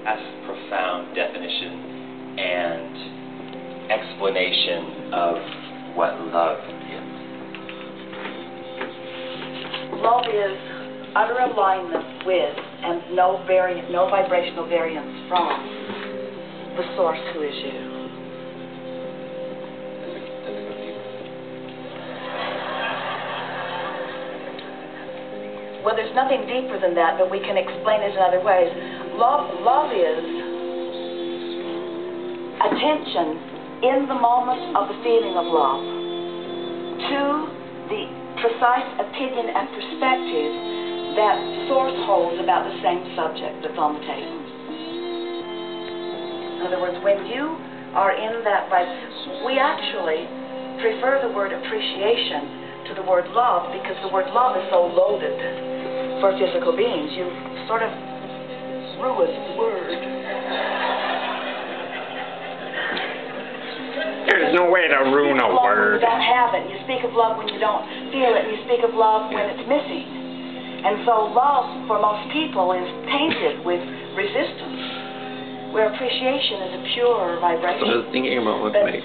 That's a profound definition and explanation of what love is. Love is utter alignment with and no vibrational variance from the source who is you. Well, there's nothing deeper than that, but we can explain it in other ways. Love is attention in the moment of the feeling of love to the precise opinion and perspective that Source holds about the same subject that's on the table. In other words, when you are in that vibration, we actually prefer the word appreciation to the word love because the word love is so loaded for physical beings. You sort of ruined the word. There's no way to ruin a word. You don't have it. You speak of love when you don't feel it. You speak of love when it's missing. And so love, for most people, is tainted with resistance, where appreciation is a pure vibration. So I was thinking about what makes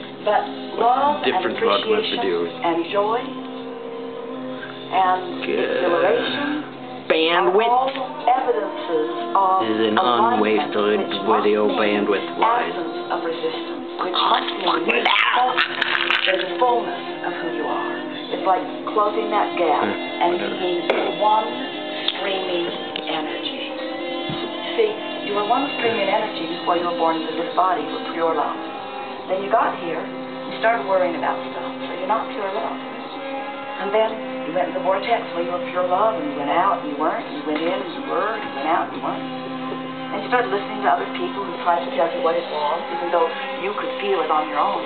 love difference and about what to do. And joy and exhilaration bandwidth are all evidences of is an unwasted video bandwidth-wise. Absence of resistance, which must mean there's a fullness of who you are. It's like closing that gap and being one streaming energy. See, you were one streaming energy before you were born into this body for pure love. Then you got here, you started worrying about stuff, so you're not pure love. And then you went in the vortex where you were pure love, and you went out and you weren't, and you went in and you were, and you went out and you weren't. And you started listening to other people who tried to tell you what it was, even though you could feel it on your own.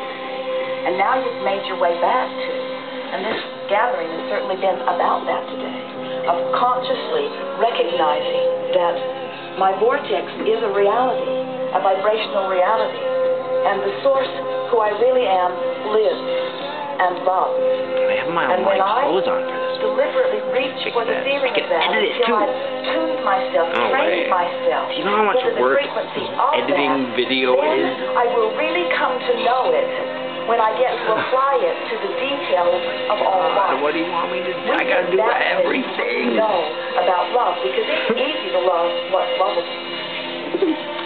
And now you've made your way back to, and this gathering has certainly been about that today, of consciously recognizing that my vortex is a reality, a vibrational reality, and the source who I really am lives and loves. I have my white clothes on for this. Deliberately reach for the feeling of that until I've tuned myself, trained myself. Do you know how much work editing video is? I will really come to know it when I get to apply it to the details of all life. What do you want me to do? I gotta do everything. Know about love, because it's easy to love what's lovable.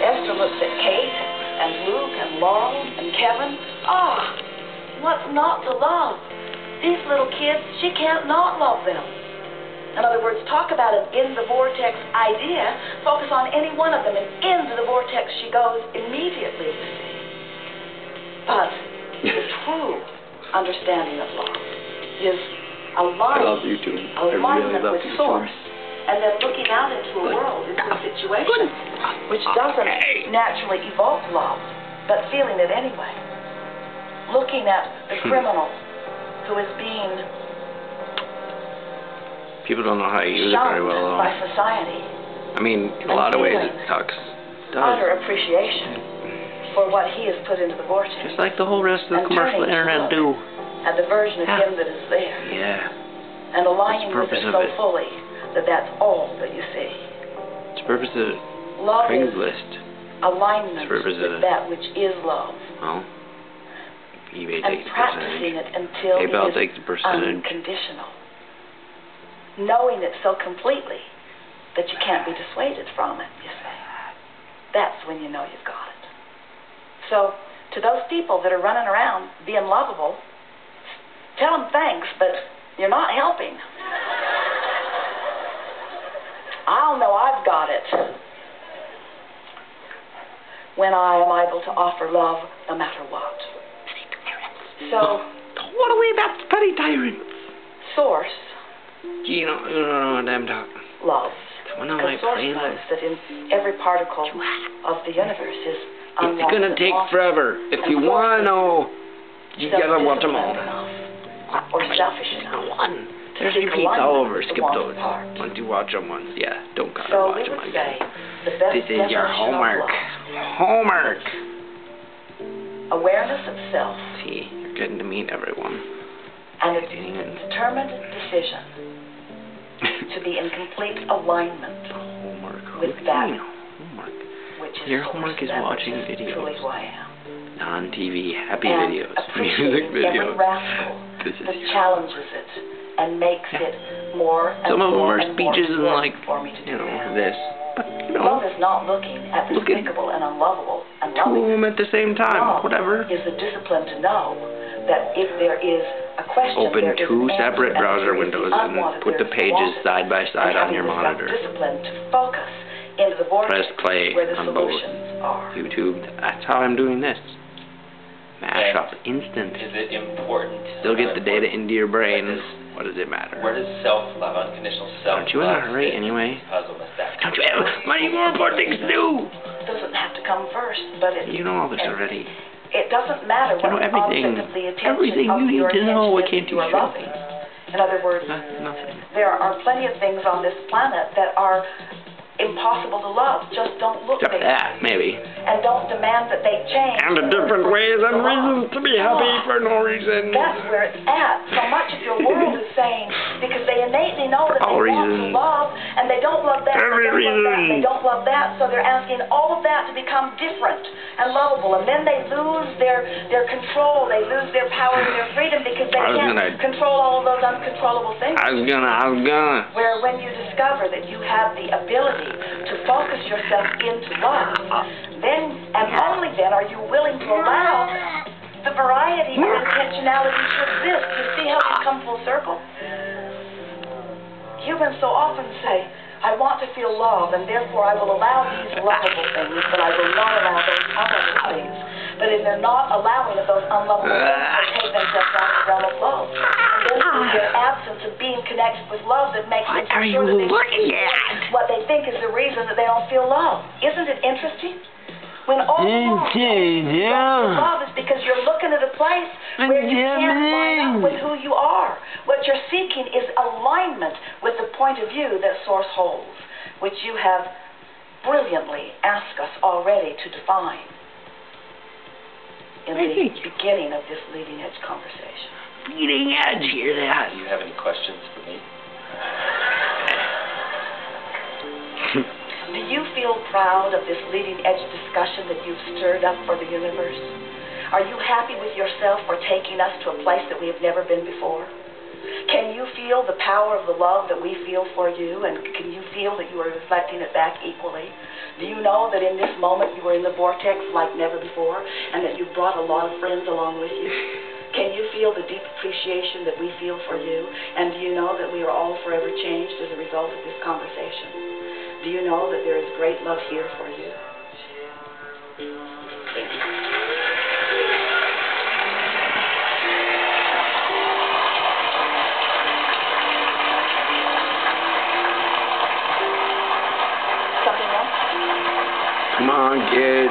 Esther looks at Kate and Luke and Laurel and Kevin. What's not to love? These little kids, she can't not love them. In other words, talk about an in the vortex idea, focus on any one of them, and into the vortex she goes immediately. But the true understanding of love is alignment, I love you too. I really love with you source, too. and then looking out into a world, into a situation, which doesn't naturally evoke love, but feeling it anyway. Looking at the criminal who is being people don't know how to use it very well, though. By society. I mean, in a lot of ways it sucks. Utter appreciation for what he has put into the vortex. Just like the whole rest of the commercial internet do. At the version of him that is there. Yeah. And aligning with it so fully that that's all that you see. It's the purpose of love Craigslist. Alignment with that which is love. Well, eBay takes the percentage. It until PayPal it is takes the percentage. Unconditional. Knowing it so completely that you can't be dissuaded from it, you see. That's when you know you've got it. So, to those people that are running around being lovable, tell them thanks, but you're not helping. I'll know I've got it when I am able to offer love no matter what. So, what are we about the petty tyrants? Source. You don't know what I'm talking. Love. Because Source knows that in every particle of the universe is unwanted. It's gonna take forever. If you wanna know, you gotta watch them all. Or selfish enough. There's repeats all over. Skip those. Once you watch them once, don't gotta watch them again. This is your homework. Homework. Awareness of self. See, you're getting to meet everyone. And a determined decision to be in complete alignment Homework. with that, Homework. which is Your source, homework is that watching which is videos. truly who I am. Non-TV happy And videos. Music appreciating every videos. rascal This is that challenges it and makes it more and some of them more are and more speeches and important like, for me to do that. this. But, Love is not looking at the look at despicable and unlovable and two of loving. them at the same time. Love Whatever. is the discipline to know that if there is a question, Open there is two an answer, separate and browser if there is windows the and unwanted, put there the is pages wanted. side by side And on your having the monitor. self-discipline to focus into the vortex Press play where the on both. solutions are. YouTube. That's how I'm doing this. Mash up instant. Is it important? Still get the data into your brain. Where What does it matter? does self-love, unconditional self-love, Aren't you in a hurry anyway? puzzle with that? Don't you have many more important things to do? It doesn't have to come first, but it, You know all this already. it doesn't matter You know what the everything. object of the attention Everything of you need your to know. What attention can't is you you are show? loving. In other words, Nothing. there are plenty of things on this planet that are impossible to love. Just don't look Except there. that, maybe. And don't demand that they change. And the different ways and reasons to be happy for no reason. That's where it's at. So much of your world is saying, because they innately know that they All want to reasons. love, and they don't love that, Every they don't love that, reason. they don't love that, so they're asking all of that to become different and lovable, and then they lose their control, they lose their power and their freedom because they can't control all of those uncontrollable things. I was gonna. Where when you discover that you have the ability to focus yourself into love, then and only then are you willing to allow the variety of intentionality to exist. You see how we've come full circle? Humans so often say, I want to feel love, and therefore I will allow these lovable things, but I will not allow those unlovable things. But if they're not allowing of those unlovable things, they take themselves out of the realm of love. And then through their absence of being connected with love that makes them Are sure you that they looking feel at? what they think is the reason that they don't feel love. Isn't it interesting? When all along love is because you're looking at a place where you can't line up with who you are. What you're seeking is alignment with the point of view that Source holds, which you have brilliantly asked us already to define in the beginning of this leading edge conversation. Leading edge, hear that? Do you have any questions for me? Do you feel proud of this leading edge discussion that you've stirred up for the universe? Are you happy with yourself for taking us to a place that we have never been before? Can you feel the power of the love that we feel for you, and can you feel that you are reflecting it back equally? Do you know that in this moment you are in the vortex like never before, and that you've brought a lot of friends along with you? Can you feel the deep appreciation that we feel for you, and do you know that we are all forever changed as a result of this conversation? Do you know that there is great love here for you? Thank you. Something else? Come on, kid.